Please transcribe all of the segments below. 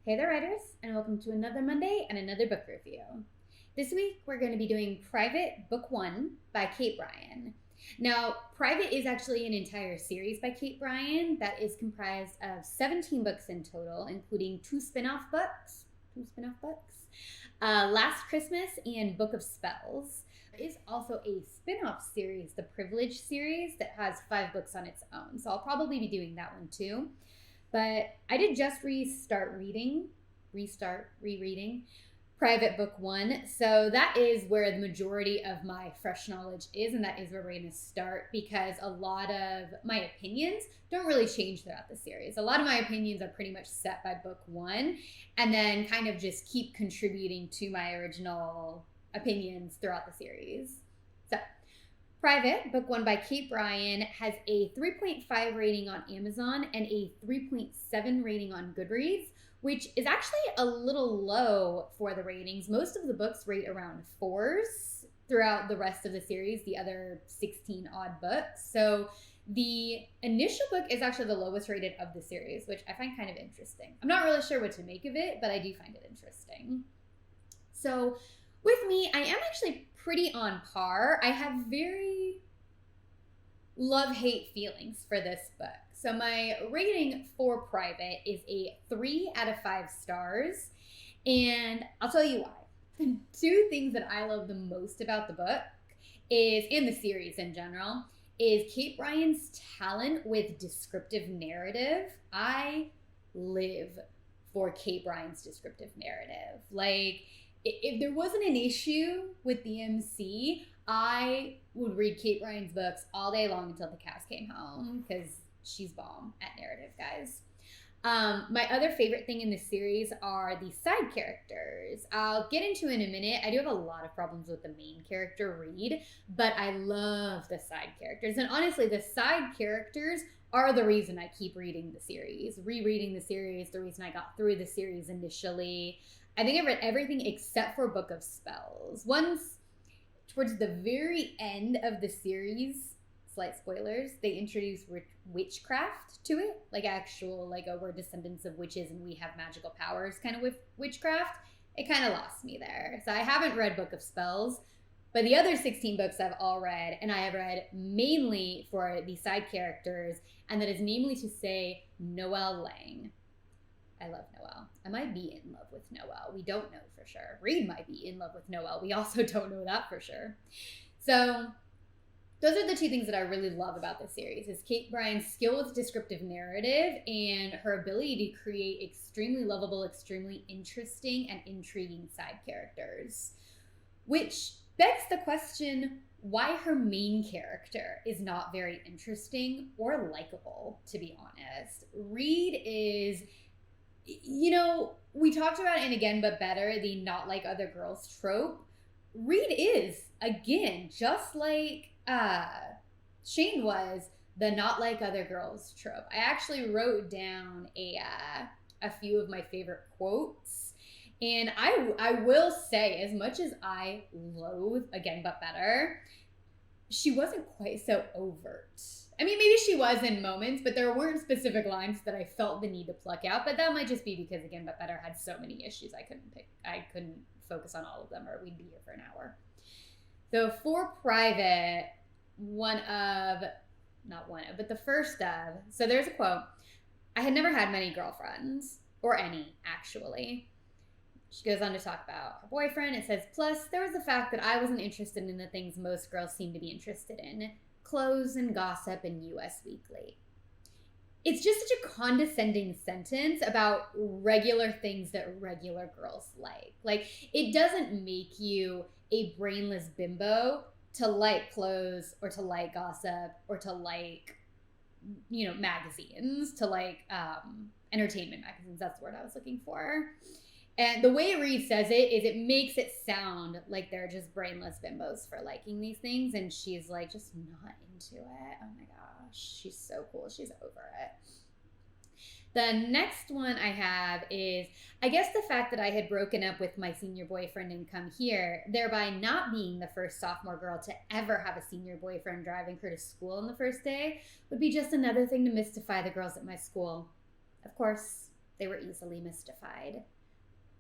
Hey there, writers, and welcome to another Monday and another book review. This week, we're going to be doing Private Book 1 by Kate Bryan. Now, Private is actually an entire series by Kate Bryan that is comprised of 17 books in total, including two spin-off books, Last Christmas and Book of Spells. There is also a spin-off series, the Privilege series, that has 5 books on its own, so I'll probably be doing that one too. But I did just rereading Private Book 1. So that is where the majority of my fresh knowledge is, and that is where we're going to start because a lot of my opinions don't really change throughout the series. A lot of my opinions are pretty much set by Book 1 and then kind of just keep contributing to my original opinions throughout the series. So Private, Book 1 by Kate Bryan, has a 3.5 rating on Amazon and a 3.7 rating on Goodreads, which is actually a little low for the ratings. Most of the books rate around 4s throughout the rest of the series, the other 16 odd books. So the initial book is actually the lowest rated of the series, which I find kind of interesting. I'm not really sure what to make of it, but I do find it interesting. So with me, I am actually pretty on par. I have very love-hate feelings for this book. So my rating for Private is a 3 out of 5 stars, and I'll tell you why. The 2 things that I love the most about the book is, in the series in general, is Kate Bryan's talent with descriptive narrative. I live for Kate Bryan's descriptive narrative. Like, if there wasn't an issue with the MC, I would read Kate Bryan's books all day long until the cows came home because she's bomb at narrative, guys. My other favorite thing in this series are the side characters. I'll get into in a minute. I do have a lot of problems with the main character, Reed, but I love the side characters. And honestly, the side characters are the reason I keep reading the series, rereading the series, the reason I got through the series initially. I think I read everything except for Book of Spells. Once, towards the very end of the series, slight spoilers, they introduce witchcraft to it. Like actual, we're descendants of witches and we have magical powers kind of with witchcraft. It kind of lost me there. So I haven't read Book of Spells, but the other 16 books I've all read, and I have read mainly for the side characters, and that is namely to say Noelle Lang. I love Noelle. I might be in love with Noelle. We don't know for sure. Reed might be in love with Noelle. We also don't know that for sure. So those are the 2 things that I really love about this series is Kate Bryan's skill with descriptive narrative and her ability to create extremely lovable, extremely interesting, and intriguing side characters. Which begs the question, why her main character is not very interesting or likable, to be honest. Reed is, we talked about in Again But Better, the not like other girls trope. Reed is, again, just like Shane was, the not like other girls trope. I actually wrote down a few of my favorite quotes. And I will say, as much as I loathe Again But Better, she wasn't quite so overt. I mean, maybe she was in moments, but there weren't specific lines that I felt the need to pluck out. But that might just be because Again But Better had so many issues I couldn't focus on all of them, or we'd be here for an hour. So for Private, the first of, so there's a quote. I had never had many girlfriends, or any, actually. She goes on to talk about her boyfriend. It says, plus, there was the fact that I wasn't interested in the things most girls seem to be interested in. Clothes and gossip and US Weekly. It's just such a condescending sentence about regular things that regular girls like. Like, it doesn't make you a brainless bimbo to like clothes or to like gossip or to like, magazines, to like entertainment magazines. That's the word I was looking for. And the way Reed says it is it makes it sound like they're just brainless bimbos for liking these things. And she's like, just not into it. Oh my gosh. She's so cool. She's over it. The next one I have is, I guess the fact that I had broken up with my senior boyfriend and come here, thereby not being the first sophomore girl to ever have a senior boyfriend driving her to school on the first day, would be just another thing to mystify the girls at my school. Of course, They were easily mystified.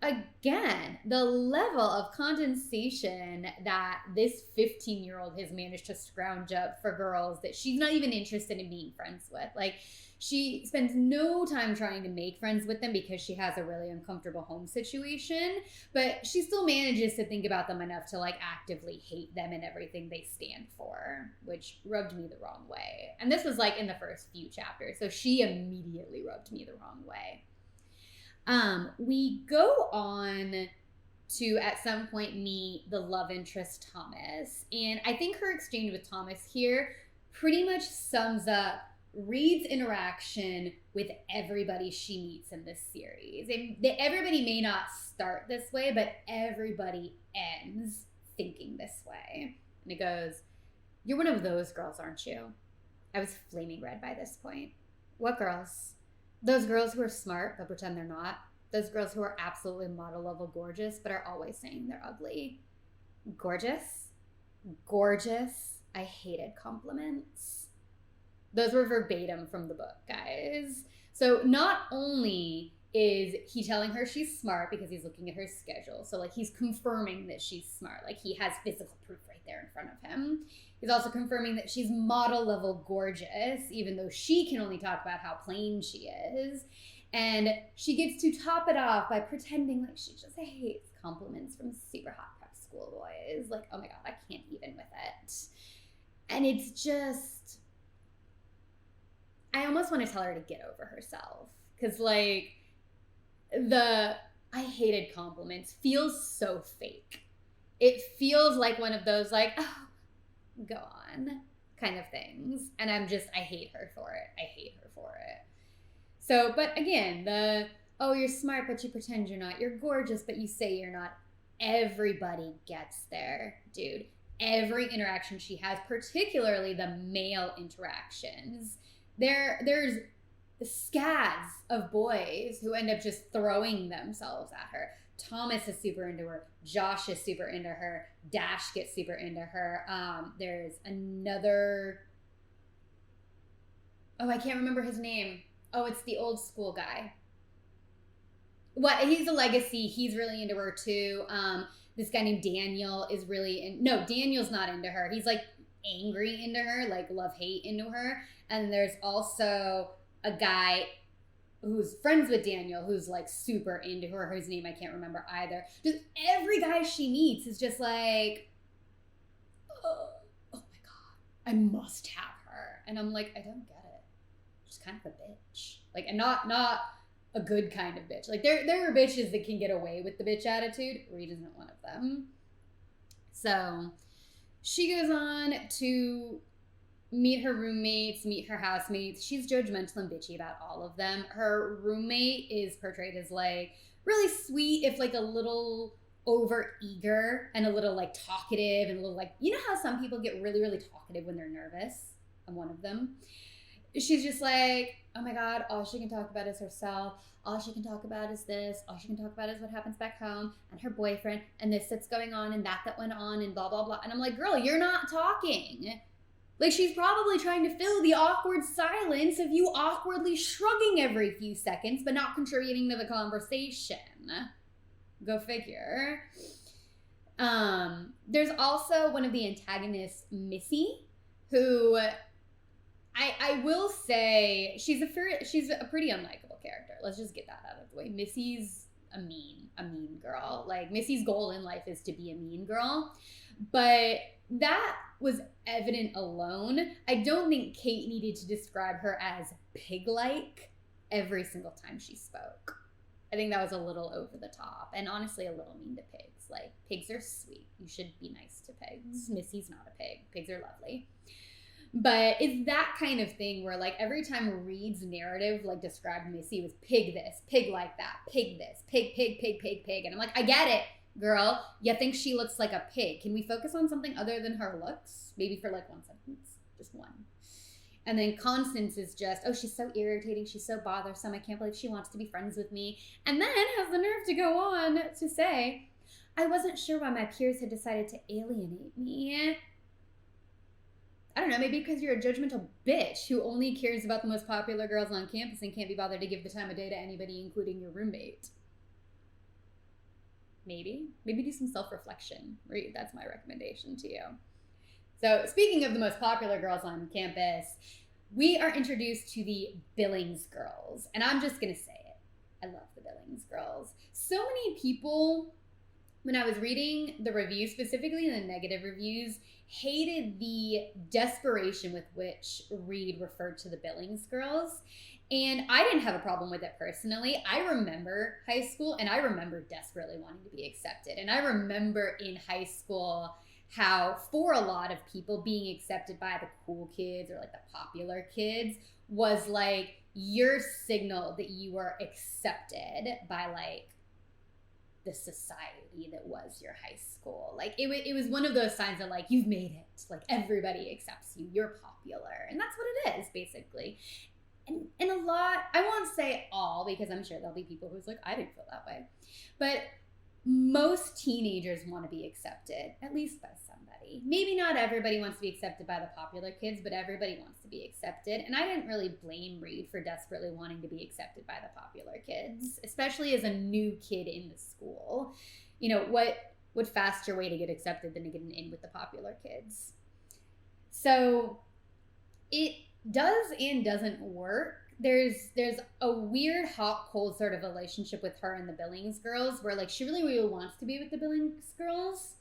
Again, the level of condensation that this 15-year-old has managed to scrounge up for girls that she's not even interested in being friends with. Like, she spends no time trying to make friends with them because she has a really uncomfortable home situation, but she still manages to think about them enough to like actively hate them and everything they stand for, which rubbed me the wrong way. And this was like in the first few chapters, so she immediately rubbed me the wrong way. We go on to at some point meet the love interest Thomas, and I think her exchange with Thomas here pretty much sums up Reed's interaction with everybody she meets in this series. Everybody may not start this way, but everybody ends thinking this way. And it goes, "You're one of those girls, aren't you?" I was flaming red by this point. What girls? Those girls who are smart but pretend they're not. Those girls who are absolutely model level gorgeous but are always saying they're ugly. Gorgeous? Gorgeous. I hated compliments. Those were verbatim from the book, guys. So not only is he telling her she's smart because he's looking at her schedule, so like he's confirming that she's smart, like he has physical proof right there in front of him. He's also confirming that she's model level gorgeous, even though she can only talk about how plain she is. And she gets to top it off by pretending like she just hates compliments from super hot prep school boys. Like, oh my God, I can't even with it. And it's just, I almost want to tell her to get over herself. Because like, I hated compliments feels so fake. It feels like one of those like, oh, go on kind of things. And I hate her for it. I hate her for it. So, but again, oh, you're smart, but you pretend you're not. You're gorgeous, but you say you're not. Everybody gets there, dude. Every interaction she has, particularly the male interactions, there's scads of boys who end up just throwing themselves at her. Thomas is super into her. Josh is super into her. Dash gets super into her. There's another, oh, I can't remember his name. Oh, it's the old school guy. What? He's a legacy. He's really into her too. This guy named Daniel is really no, Daniel's not into her. He's like angry into her, like love-hate into her. And there's also a guy who's friends with Daniel who's like super into her, whose name I can't remember either. Just every guy she meets is just like, oh my God, I must have her. And I'm like, I don't get it. She's kind of a bitch. Like, and not a good kind of bitch. Like there are bitches that can get away with the bitch attitude. Reed isn't one of them. So she goes on to meet her roommates, meet her housemates. She's judgmental and bitchy about all of them. Her roommate is portrayed as like really sweet, if like a little over eager and a little like talkative and a little like, you know how some people get really, really talkative when they're nervous? I'm one of them. She's just like, oh my God, all she can talk about is herself. All she can talk about is this. All she can talk about is what happens back home and her boyfriend and this that's going on and that went on and blah, blah, blah. And I'm like, girl, you're not talking. Like, she's probably trying to fill the awkward silence of you awkwardly shrugging every few seconds, but not contributing to the conversation. Go figure. There's also one of the antagonists, Missy, who I will say she's a pretty unlikable character. Let's just get that out of the way. Missy's a mean girl. Like, Missy's goal in life is to be a mean girl. But that was evident alone. I don't think Kate needed to describe her as pig-like every single time she spoke. I think that was a little over the top and honestly a little mean to pigs. Like, pigs are sweet. You should be nice to pigs. Missy's not a pig. Pigs are lovely. But it's that kind of thing where, like, every time Reed's narrative, like, described Missy was pig this, pig like that, pig this, pig, pig, pig, pig, pig. And I'm like, I get it, girl. You think she looks like a pig. Can we focus on something other than her looks? Maybe for, like, one sentence. Just one. And then Constance is just, oh, she's so irritating. She's so bothersome. I can't believe she wants to be friends with me. And then has the nerve to go on to say, I wasn't sure why my peers had decided to alienate me. I don't know, maybe because you're a judgmental bitch who only cares about the most popular girls on campus and can't be bothered to give the time of day to anybody, including your roommate. Maybe do some self-reflection. Read. That's my recommendation to you. So speaking of the most popular girls on campus, we are introduced to the Billings Girls. And I'm just going to say it. I love the Billings Girls. So many people, when I was reading the reviews, specifically the negative reviews, hated the desperation with which Reed referred to the Billings Girls. And I didn't have a problem with it personally. I remember high school, and I remember desperately wanting to be accepted. And I remember in high school how, for a lot of people, being accepted by the cool kids or like the popular kids was like your signal that you were accepted by like the society that was your high school. Like it was one of those signs that like you've made it. Like everybody accepts you. You're popular. And that's what it is, basically. And a lot, I won't say all, because I'm sure there'll be people who's like, I didn't feel that way. But most teenagers want to be accepted, at least by somebody. Maybe not everybody wants to be accepted by the popular kids, but everybody wants to be accepted. And I didn't really blame Reed for desperately wanting to be accepted by the popular kids, especially as a new kid in the school. You know, what faster way to get accepted than to get an in with the popular kids? So it does and doesn't work. There's a weird hot cold sort of relationship with her and the Billings Girls, where like she really wants to be with the Billings Girls,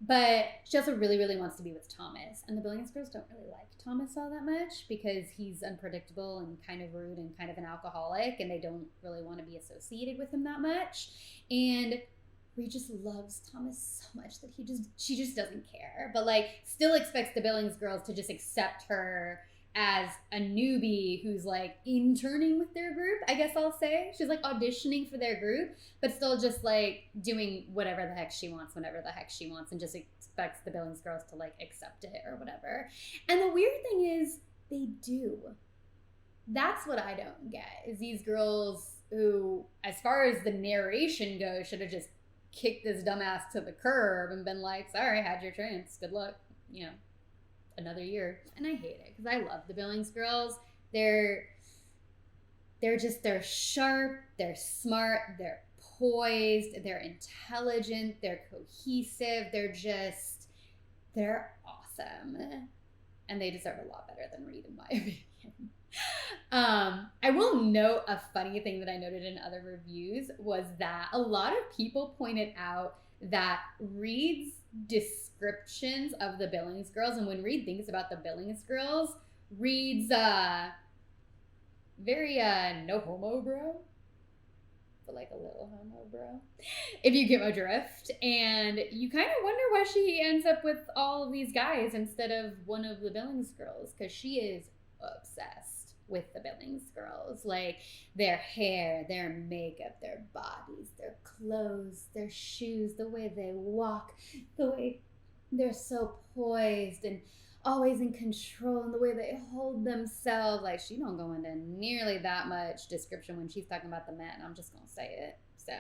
but she also really wants to be with Thomas. And the Billings Girls don't really like Thomas all that much because he's unpredictable and kind of rude and kind of an alcoholic, and they don't really want to be associated with him that much. And Reed just loves Thomas so much that she just doesn't care, but like still expects the Billings Girls to just accept her as a newbie who's like interning with their group, I guess I'll say. She's like auditioning for their group, but still just like doing whatever the heck she wants, whenever the heck she wants, and just expects the Billings Girls to like accept it or whatever. And the weird thing is, they do. That's what I don't get, is these girls who, as far as the narration goes, should have just kicked this dumbass to the curb and been like, sorry, had your chance, good luck, you know, another year. And I hate it because I love the Billings Girls. They're sharp, they're smart, they're poised, they're intelligent, they're cohesive, they're awesome. And they deserve a lot better than Reed, in my opinion. I will note a funny thing that I noted in other reviews was that a lot of people pointed out that Reed's descriptions of the Billings Girls, and when Reed thinks about the Billings Girls, Reed's very no homo bro, but like a little homo bro, if you get my drift. And you kind of wonder why she ends up with all of these guys instead of one of the Billings Girls, because she is obsessed with the Billings Girls. Like their hair, their makeup, their bodies, their clothes, their shoes, the way they walk, the way they're so poised and always in control, and the way they hold themselves. Like she don't go into nearly that much description when she's talking about the men. I'm just gonna say it. So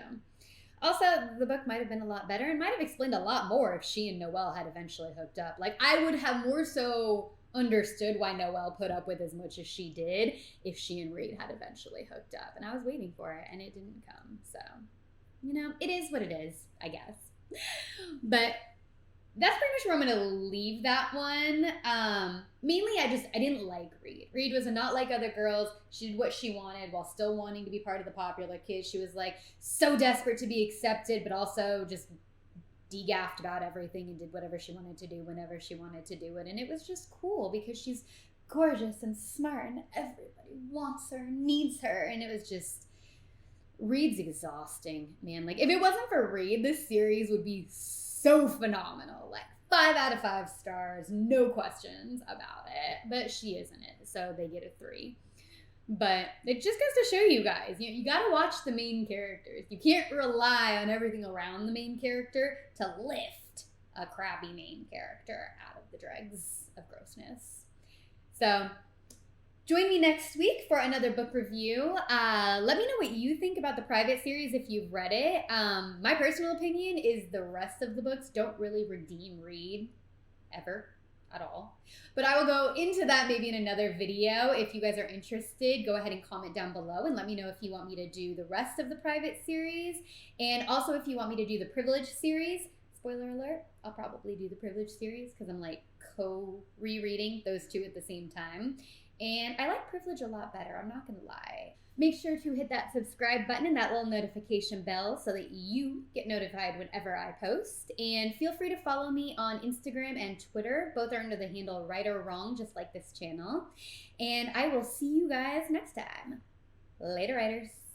also, the book might have been a lot better and might have explained a lot more if she and Noelle had eventually hooked up. Like I would have more so understood why Noelle put up with as much as she did if she and Reed had eventually hooked up. And I was waiting for it, and it didn't come. So, you know, it is what it is, I guess. But that's pretty much where I'm going to leave that one. Mainly, I didn't like Reed. Reed was not like other girls. She did what she wanted while still wanting to be part of the popular kids. She was like so desperate to be accepted, but also just de-gaffed about everything and did whatever she wanted to do whenever she wanted to do it. And it was just cool because she's gorgeous and smart and everybody wants her, needs her. And it was just, Reed's exhausting, man. Like if it wasn't for Reed, this series would be so phenomenal. Like 5 out of 5 stars, no questions about it. But she isn't it, so they get a 3. But it just goes to show you guys, you got to watch the main characters. You can't rely on everything around the main character to lift a crappy main character out of the dregs of grossness. So join me next week for another book review. Let me know what you think about the Private series if you've read it. My personal opinion is the rest of the books don't really redeem Reed ever. at all. But I will go into that maybe in another video. If you guys are interested, go ahead and comment down below and let me know if you want me to do the rest of the private series. And also if you want me to do the privilege series. Spoiler alert, I'll probably do the privilege series because I'm like co-rereading those two at the same time. And I like privilege a lot better, I'm not gonna lie. Make sure to hit that subscribe button and that little notification bell so that you get notified whenever I post. And feel free to follow me on Instagram and Twitter. Both are under the handle Right or Wrong, just like this channel. And I will see you guys next time. Later, writers.